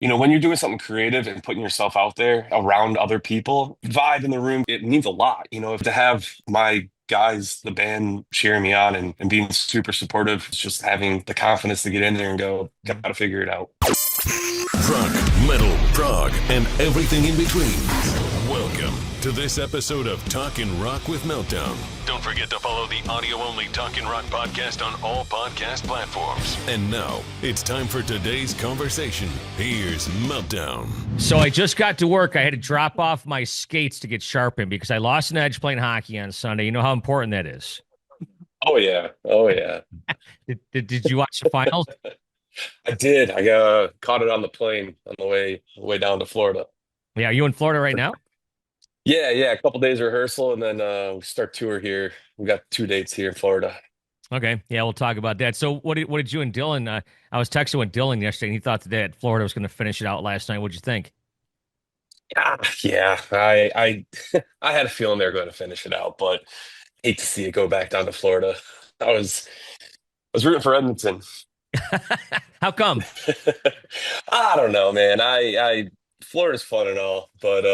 when you're doing something creative and putting yourself out there around other people, vibe in the room, it means a lot. If to have my guys, the band cheering me on and being super supportive, it's just having the confidence to get in there and go, gotta figure it out. Rock, metal, prog, and everything in between. Welcome to this episode of Talkin' Rock with Meltdown. Don't forget to follow the audio-only Talkin' Rock podcast on all podcast platforms. And now, it's time for today's conversation. Here's Meltdown. So I just got to work. I had to drop off my skates to get sharpened because I lost an edge playing hockey on Sunday. You know how important that is. Oh yeah. Oh yeah. Did you watch the finals? I did. I caught it on the plane on the way down to Florida. Yeah, are you in Florida right now? Yeah. A couple days rehearsal, and then we start tour here. We got 2 dates here in Florida. Okay, yeah, we'll talk about that. So what did you and Dylan? I was texting with Dylan yesterday, and he thought that Florida was going to finish it out last night. What'd you think? Yeah. I I had a feeling they were going to finish it out, but hate to see it go back down to Florida. I was rooting for Edmonton. How come? I don't know, man. I Florida's fun and all, but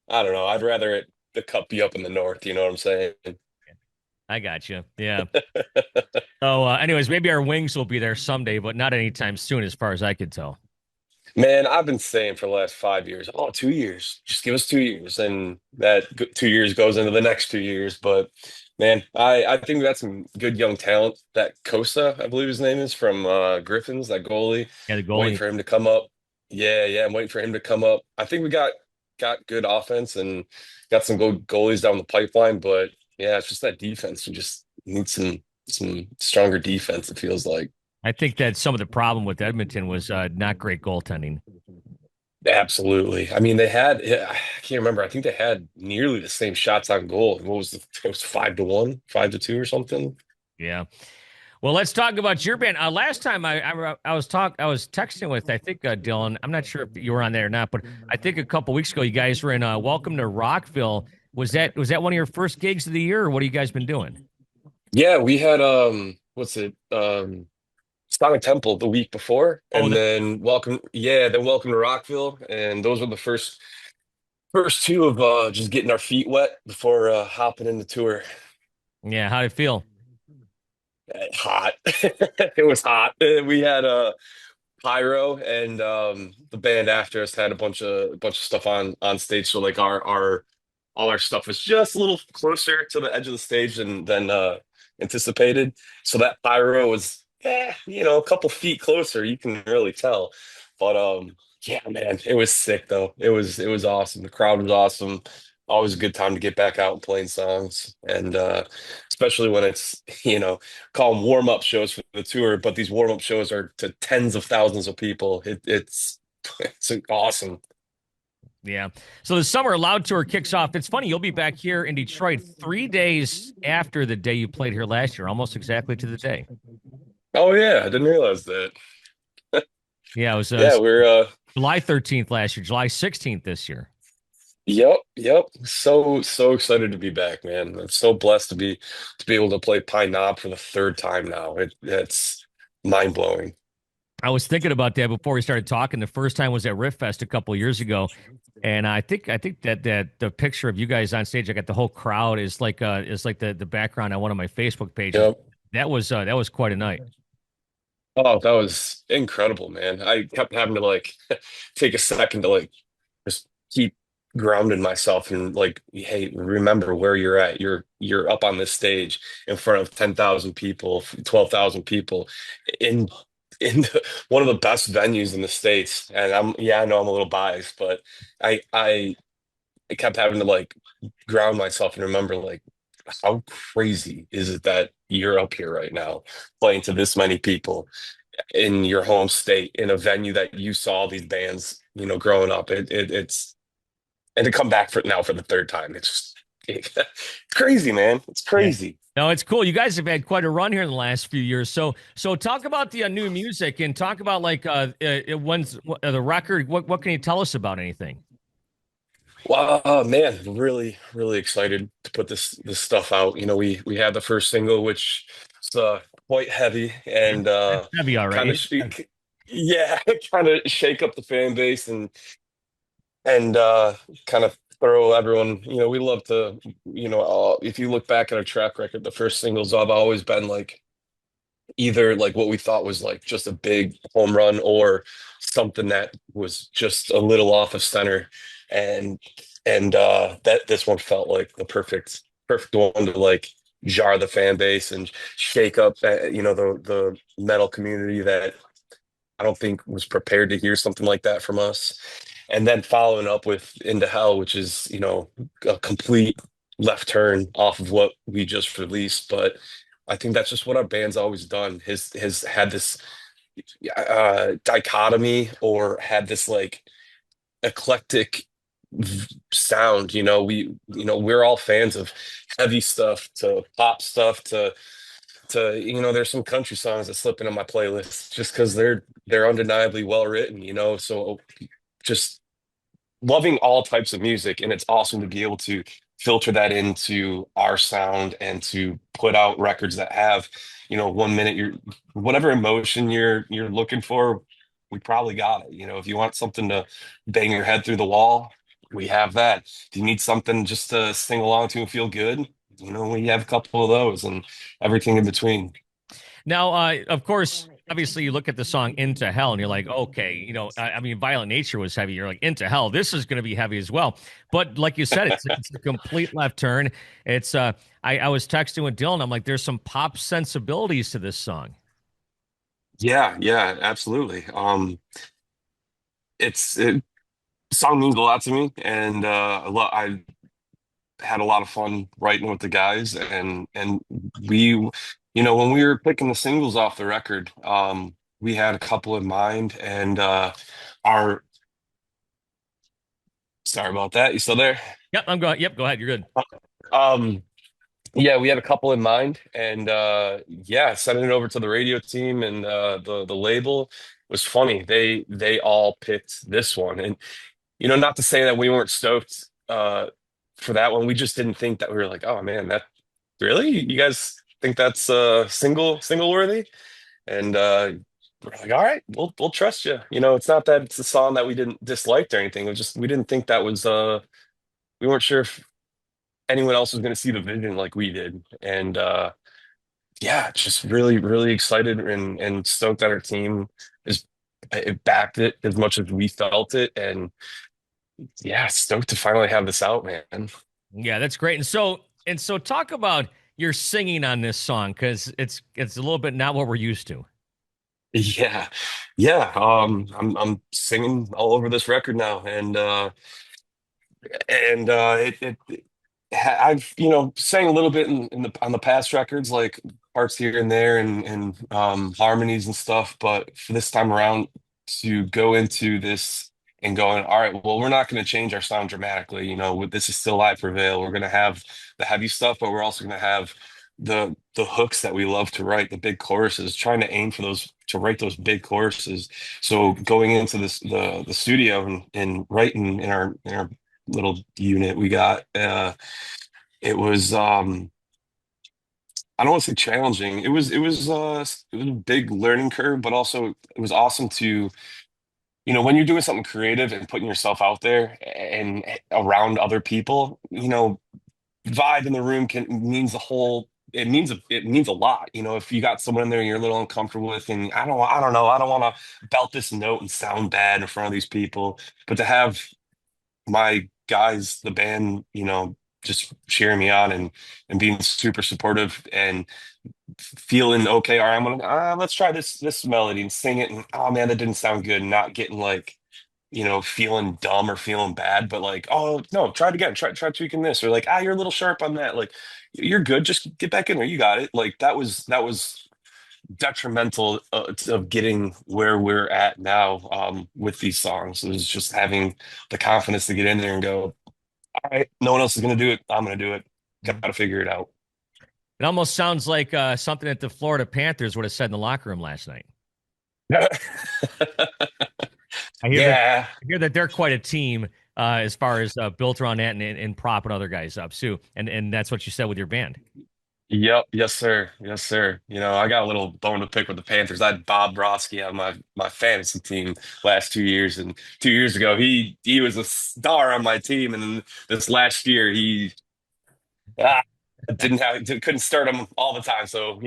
I don't know. I'd rather the cup be up in the north. You know what I'm saying? I got you. Yeah. So, anyways, maybe our wings will be there someday, but not anytime soon, as far as I could tell. Man, I've been saying for the last 5 years, oh, 2 years, just give us 2 years. And that 2 years goes into the next 2 years. But man, I think we got some good young talent. That Costa, I believe his name is from Griffins, that goalie. Yeah, the Waiting goalie. for him to come up. Yeah, I'm waiting for him to come up. I think we got good offense and got some good goalies down the pipeline. But yeah, it's just that defense. We just need some stronger defense, it feels like. I think that some of the problem with Edmonton was not great goaltending. Absolutely. I mean, I can't remember. I think they had nearly the same shots on goal. What was it was 5-1, 5-2 or something. Yeah. Well, let's talk about your band. Last time I was texting with I think Dylan. I'm not sure if you were on there or not, but I think a couple weeks ago you guys were in Welcome to Rockville. Was that one of your first gigs of the year, or what have you guys been doing? Yeah, we had what's it? Sonic Temple the week before, Oh, and then Welcome to Rockville, and those were the first two of just getting our feet wet before hopping in the tour. yeah. How did it feel? Hot. It was hot. We had pyro, and the band after us had a bunch of stuff on stage. So like our all our stuff was just a little closer to the edge of the stage than anticipated. So that pyro was a couple feet closer. You can really tell. But yeah, man, it was sick though. It was awesome. The crowd was awesome. Always a good time to get back out and playing songs, and especially when it's call them warm up shows for the tour, but these warm up shows are to tens of thousands of people. It's awesome. Yeah. So the Summer Loud Tour kicks off. It's funny, you'll be back here in Detroit 3 days after the day you played here last year, almost exactly to the day. Oh yeah, I didn't realize that. Yeah, it was Yeah, we're July 13th last year, July 16th this year. yep. So excited to be back, man. I'm so blessed to be able to play Pine Knob for the third time now. It's mind blowing. I was thinking about that before we started talking. The first time was at Riff Fest a couple of years ago, and I think that the picture of you guys on stage, I got the whole crowd is like the background on one of my Facebook pages. Yep. That was quite a night. Oh, that was incredible, man. I kept having to like take a second to like just keep grounding myself and like, hey, remember where you're at. You're up on this stage in front of 10,000 people, 12,000 people in one of the best venues in the States. And I know I'm a little biased, but I kept having to like ground myself and remember like how crazy is it that you're up here right now playing to this many people in your home state in a venue that you saw these bands, growing up. It's and to come back for now for the third time. It's crazy, man. It's Yeah. crazy. No, it's cool. You guys have had quite a run here in the last few years. So talk about the new music and talk about like when's the record. What can you tell us about anything? Wow, man, really, really excited to put this stuff out. We had the first single, which is quite heavy and That'd be all kind right. of speak. yeah, kind of shake up the fan base and kind of throw everyone. We love to, if you look back at our track record, the first singles have always been like either like what we thought was like just a big home run or something that was just a little off of center. And that this one felt like the perfect one to like jar the fan base and shake up the metal community that I don't think was prepared to hear something like that from us. And then following up with Into Hell, which is, a complete left turn off of what we just released. But I think that's just what our band's always done. Has had this dichotomy or had this like eclectic sound. We're all fans of heavy stuff to pop stuff to there's some country songs that slip into my playlist just because they're undeniably well written, so just loving all types of music, and it's awesome to be able to filter that into our sound and to put out records that have 1 minute you're whatever emotion you're looking for, we probably got it. If you want something to bang your head through the wall, we have that. If you need something just to sing along to and feel good, we have a couple of those and everything in between. Now, of course, obviously, you look at the song "Into Hell" and you're like, okay, I mean, "Violent Nature" was heavy. You're like, "Into Hell," this is going to be heavy as well. But like you said, it's a complete left turn. It's I was texting with Dylan. I'm like, there's some pop sensibilities to this song. Yeah, yeah, absolutely. It song means a lot to me, and I had a lot of fun writing with the guys, and we, when we were picking the singles off the record, we had a couple in mind, and our sorry about that. You still there? Yep, I'm going. Yep, go ahead. You're good. Um, yeah, we had a couple in mind, and yeah, sending it over to the radio team and the label was funny. They all picked this one, and not to say that we weren't stoked for that one. We just didn't think that we were like, oh man, that really? You guys think that's single worthy? And we're like, all right, we'll trust you. It's not that it's a song that we didn't dislike or anything. It was just we didn't think that was we weren't sure if anyone else was going to see the vision like we did. And yeah, just really, really excited and stoked that our team is it backed it as much as we felt it. And yeah, stoked to finally have this out, man. Yeah, that's great. And so talk about your singing on this song because it's a little bit not what we're used to. Yeah. Yeah. I'm singing all over this record now. I've sang a little bit in the on the past records, like parts here and there and harmonies and stuff, but for this time around to go into this and going, all right, well, we're not going to change our sound dramatically. This is still live Prevail. We're going to have the heavy stuff, but we're also going to have the hooks that we love to write, the big choruses, trying to aim for those to write those big choruses. So going into the studio and writing in our little unit we got, it was I don't want to say challenging. It was a big learning curve, but also it was awesome to, when you're doing something creative and putting yourself out there and around other people, vibe in the room can means the whole it means a lot. If you got someone in there you're a little uncomfortable with, and I don't know, I don't want to belt this note and sound bad in front of these people, but to have my guys, the band, just cheering me on and being super supportive and feeling okay. All right, I'm gonna let's try this melody and sing it. And oh man, that didn't sound good. And not getting like feeling dumb or feeling bad, but like, oh no, try it again. Try tweaking this, or like, you're a little sharp on that. Like, you're good. Just get back in there. You got it. Like that was detrimental of getting where we're at now with these songs. It was just having the confidence to get in there and go, all right, no one else is going to do it. I'm going to do it. Got to figure it out. It almost sounds like something that the Florida Panthers would have said in the locker room last night. I hear that Yeah. I hear that they're quite a team as far as built around that and propping other guys up too. And that's what you said with your band. Yep, yes, sir. Yes, sir. I got a little bone to pick with the Panthers. I had Bob Broski on my fantasy team last 2 years, and 2 years ago he was a star on my team, and then this last year he ah, couldn't start him all the time. So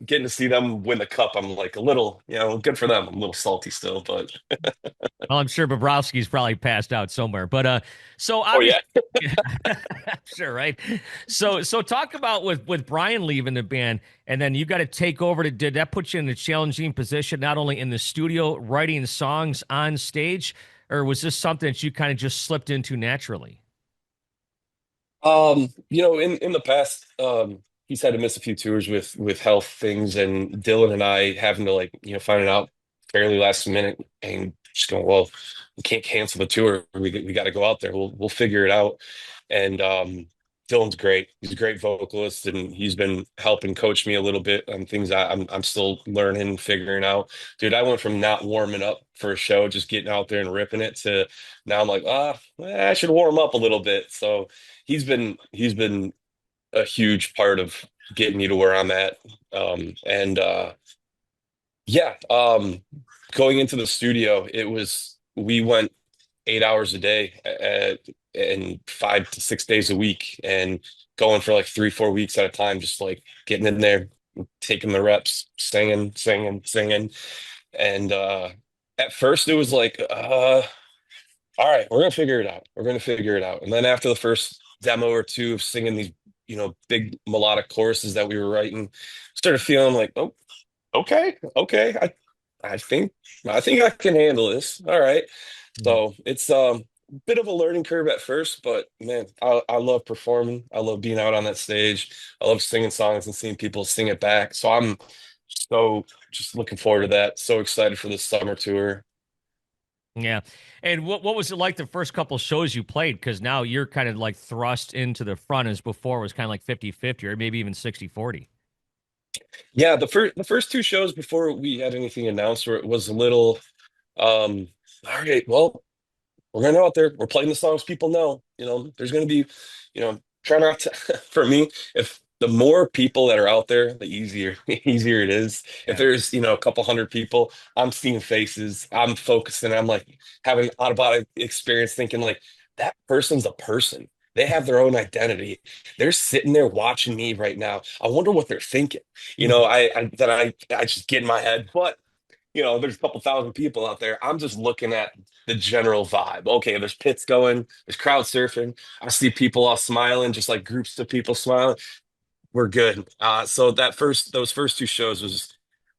getting to see them win the cup, I'm like a little good for them. I'm a little salty still, but Well, I'm sure Bobrovsky's probably passed out somewhere. So oh obviously, yeah. sure, right? So talk about with Brian leaving the band, and then you got to take over. Did that put you in a challenging position, not only in the studio writing songs on stage, or was this something that you kind of just slipped into naturally? In the past, he's had to miss a few tours with health things, and Dylan and I having to like, find it out fairly last minute and just going, well, we can't cancel the tour. We got to go out there. We'll figure it out. And Dylan's great. He's a great vocalist, and he's been helping coach me a little bit on things I'm still learning, figuring out. Dude, I went from not warming up for a show, just getting out there and ripping it, to now I'm like, I should warm up a little bit. So he's been a huge part of getting me to where I'm at. And yeah, going into the studio, we went 8 hours a day and 5 to 6 days a week, and going for like 3, 4 weeks at a time, just like getting in there, taking the reps, singing, singing, singing. And at first it was like, all right, we're gonna figure it out. We're gonna figure it out. And then after the first demo or two of singing these, big melodic choruses that we were writing, started feeling like, oh, okay, okay, I think I can handle this. All right. So it's a bit of a learning curve at first, but man, I love performing. I love being out on that stage. I love singing songs and seeing people sing it back. So I'm so just looking forward to that. So excited for this summer tour. Yeah. And what was it like the first couple shows you played? Because now you're kind of like thrust into the front, as before was kind of like 50-50 or maybe even 60-40. Yeah, the first two shows before we had anything announced where it was a little all right, well, we're gonna go out there, we're playing the songs people know. There's gonna be, try not to for me, if the more people that are out there, the easier easier it is. If Yeah. there's, a couple hundred people, I'm seeing faces, I'm focusing, I'm like having out of body experience, thinking like that person's a person. They have their own identity. They're sitting there watching me right now. I wonder what they're thinking. I just get in my head. But there's a couple thousand people out there. I'm just looking at the general vibe. Okay, there's pits going, there's crowd surfing. I see people all smiling, just like groups of people smiling. We're good. So those first two shows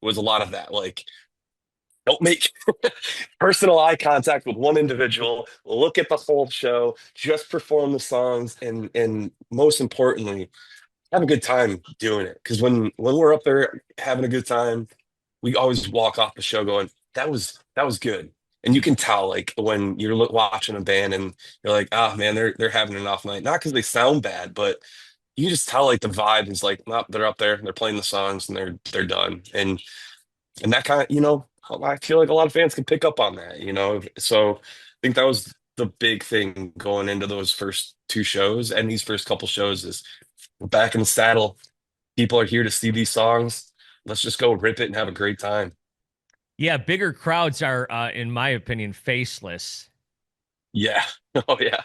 was a lot of that. Like, don't make personal eye contact with one individual. Look at the whole show. Just perform the songs, and most importantly, have a good time doing it. Because when we're up there having a good time, we always walk off the show going, that was good. And you can tell like when you're watching a band and you're like, ah man, they're having an off night. Not because they sound bad, but you can just tell like the vibe is like, no, they're up there, they're playing the songs and they're done. And that kind of, I feel like a lot of fans can pick up on that. So I think that was the big thing going into those first two shows and these first couple shows is we're back in the saddle. People are here to see these songs. Let's just go rip it and have a great time. Yeah. Bigger crowds are, in my opinion, faceless. Yeah. Oh yeah.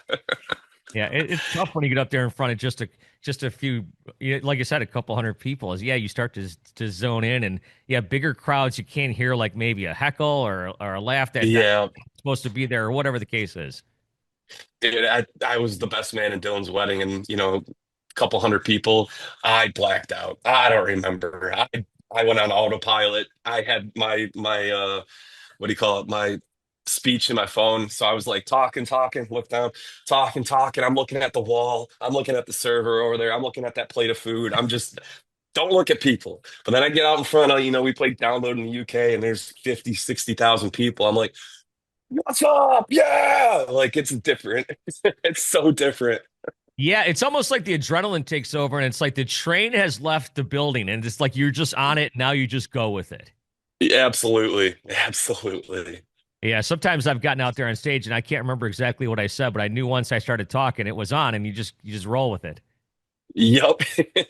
Yeah. It's tough when you get up there in front of just a few, like I said, a couple hundred people. Is yeah, you start to zone in, and yeah, bigger crowds you can't hear like maybe a heckle or a laugh that's Yeah. supposed to be there or whatever the case is. Dude, I was the best man in Dylan's wedding and a couple hundred people. I blacked out. I don't remember. I went on autopilot. I had my what do you call it? My speech in my phone. So I was like talking, talking, look down, talking, talking. I'm looking at the wall. I'm looking at the server over there. I'm looking at that plate of food. I'm just don't look at people. But then I get out in front of, we played download in the UK and there's 50, 60,000 people. I'm like, what's up? Yeah. Like it's different. It's so different. Yeah, it's almost like the adrenaline takes over, and it's like the train has left the building, and it's like you're just on it. Now you just go with it. Yeah, absolutely. Absolutely. Yeah, sometimes I've gotten out there on stage and I can't remember exactly what I said, but I knew once I started talking, it was on, and you just roll with it. Yep.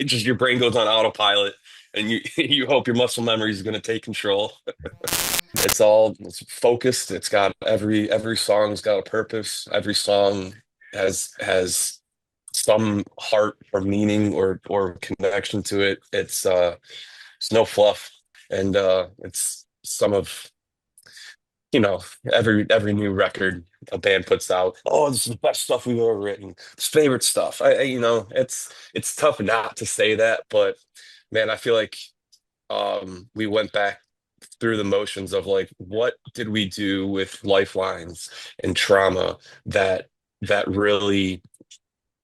Just your brain goes on autopilot and you you hope your muscle memory is going to take control. It's focused. It's got every song's got a purpose. Every song has some heart or meaning or connection to it. It's no fluff. And it's some of, you know, every new record a band puts out. Oh, this is the best stuff we've ever written. It's favorite stuff. It's tough not to say that, but man, I feel like we went back through the motions of like what did we do with lifelines and trauma that really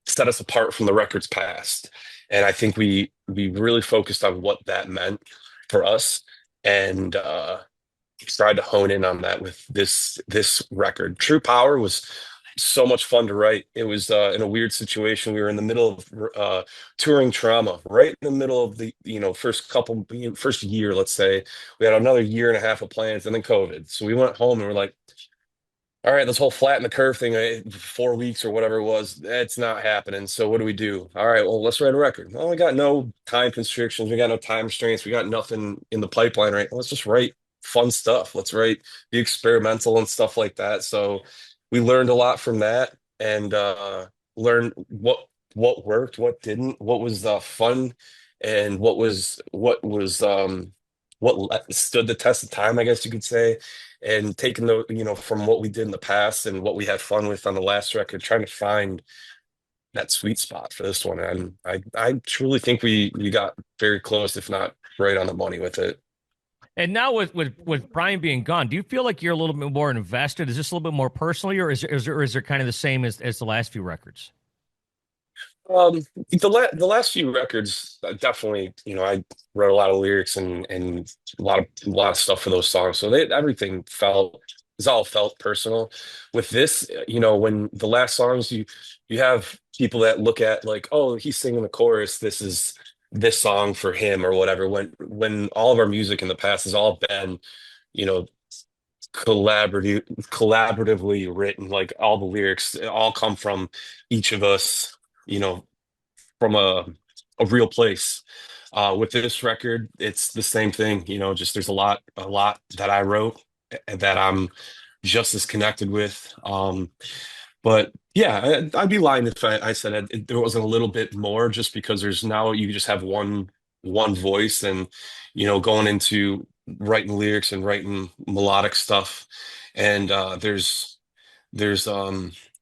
set us apart from the records past. And I think we really focused on what that meant for us, and tried to hone in on that with this record. True Power was so much fun to write. It was in a weird situation. We were in the middle of touring Trauma, right in the middle of the first year, let's say. We had another year and a half of plans, and then COVID. So we went home and we're like, all right, this whole flatten the curve thing, 4 weeks or whatever it was, that's not happening. So what do we do? All right, well, let's write a record. Well, we got no time constrictions, we got no time restraints, we got nothing in the pipeline, right? Let's just write fun stuff. Let's write the experimental and stuff like that. So we learned a lot from that, and learned what worked, what didn't, what was fun, and what stood the test of time, I guess you could say, and taking the from what we did in the past and what we had fun with on the last record, trying to find that sweet spot for this one. And I truly think we got very close, if not right on the money with it. And now with Brian being gone, do you feel like you're a little bit more invested? Is this a little bit more personally, or is there kind of the same as the last few records? The last few records, definitely, I wrote a lot of lyrics and a lot of stuff for those songs. So everything it's all felt personal. With this, when the last songs, you have people that look at like, oh, he's singing the chorus. This is this song for him or whatever. When all of our music in the past has all been, you know, collaboratively written, like all the lyrics all come from each of us, you know, from a real place. With this record, it's the same thing, just there's a lot that I wrote and that I'm just as connected with. But yeah, I'd be lying if I said there wasn't a little bit more, just because there's now you just have one voice, and going into writing lyrics and writing melodic stuff, and there's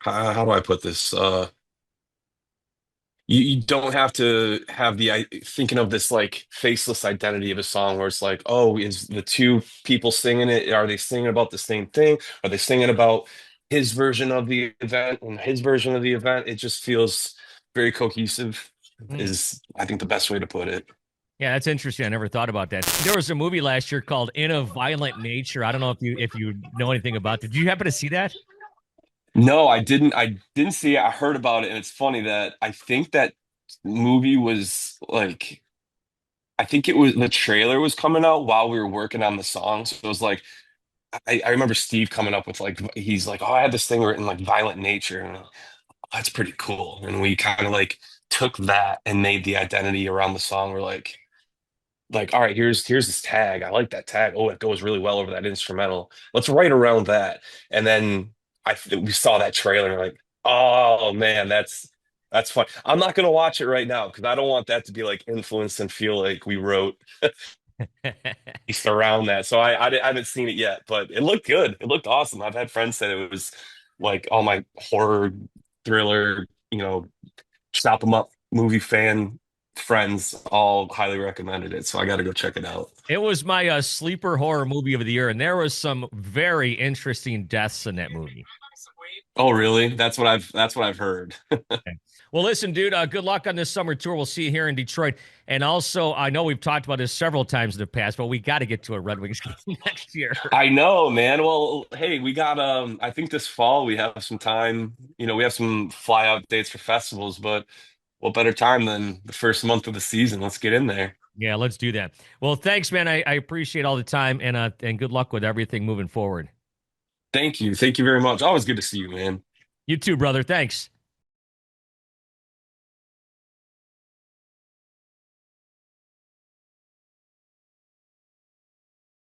how do I put this? You don't have to have thinking of this like faceless identity of a song where it's like, oh, is the two people singing it, are they singing about the same thing? Are they singing about his version of the event and his version of the event? It just feels very cohesive, Hmm. is I think the best way to put it. Yeah, that's interesting. I never thought about that. There was a movie last year called In a Violent Nature. I don't know if you know anything about it. Did you happen to see that? No, I didn't see it. I heard about it, and it's funny that I think that movie was like, I think it was the trailer was coming out while we were working on the song. So it was like, I remember Steve coming up with like, he's like, oh, I had this thing written like Violent Nature, and I'm like, oh, that's pretty cool. And we kind of like took that and made the identity around the song. We're like, all right, here's this tag. I like that tag. Oh, it goes really well over that instrumental. Let's write around that. And then we saw that trailer and we're like, oh man, that's fun. I'm not gonna watch it right now because I don't want that to be like influenced and feel like we wrote based around that. So I haven't seen it yet, but it looked good. It looked awesome. I've had friends say it was like all my horror, thriller, chop 'em up movie fan friends all highly recommended it. So I got to go check it out. It was my sleeper horror movie of the year, and there was some very interesting deaths in that movie. Oh, really? That's what I've heard. Okay. Well, listen, dude, good luck on this summer tour. We'll see you here in Detroit. And also, I know we've talked about this several times in the past, but we got to get to a Red Wings game next year. I know, man. Well, hey, we got I think this fall we have some time. We have some fly out dates for festivals, but what better time than the first month of the season? Let's get in there. Yeah, let's do that. Well, thanks, man. I appreciate all the time, and good luck with everything moving forward. Thank you. Thank you very much. Always good to see you, man. You too, brother. Thanks.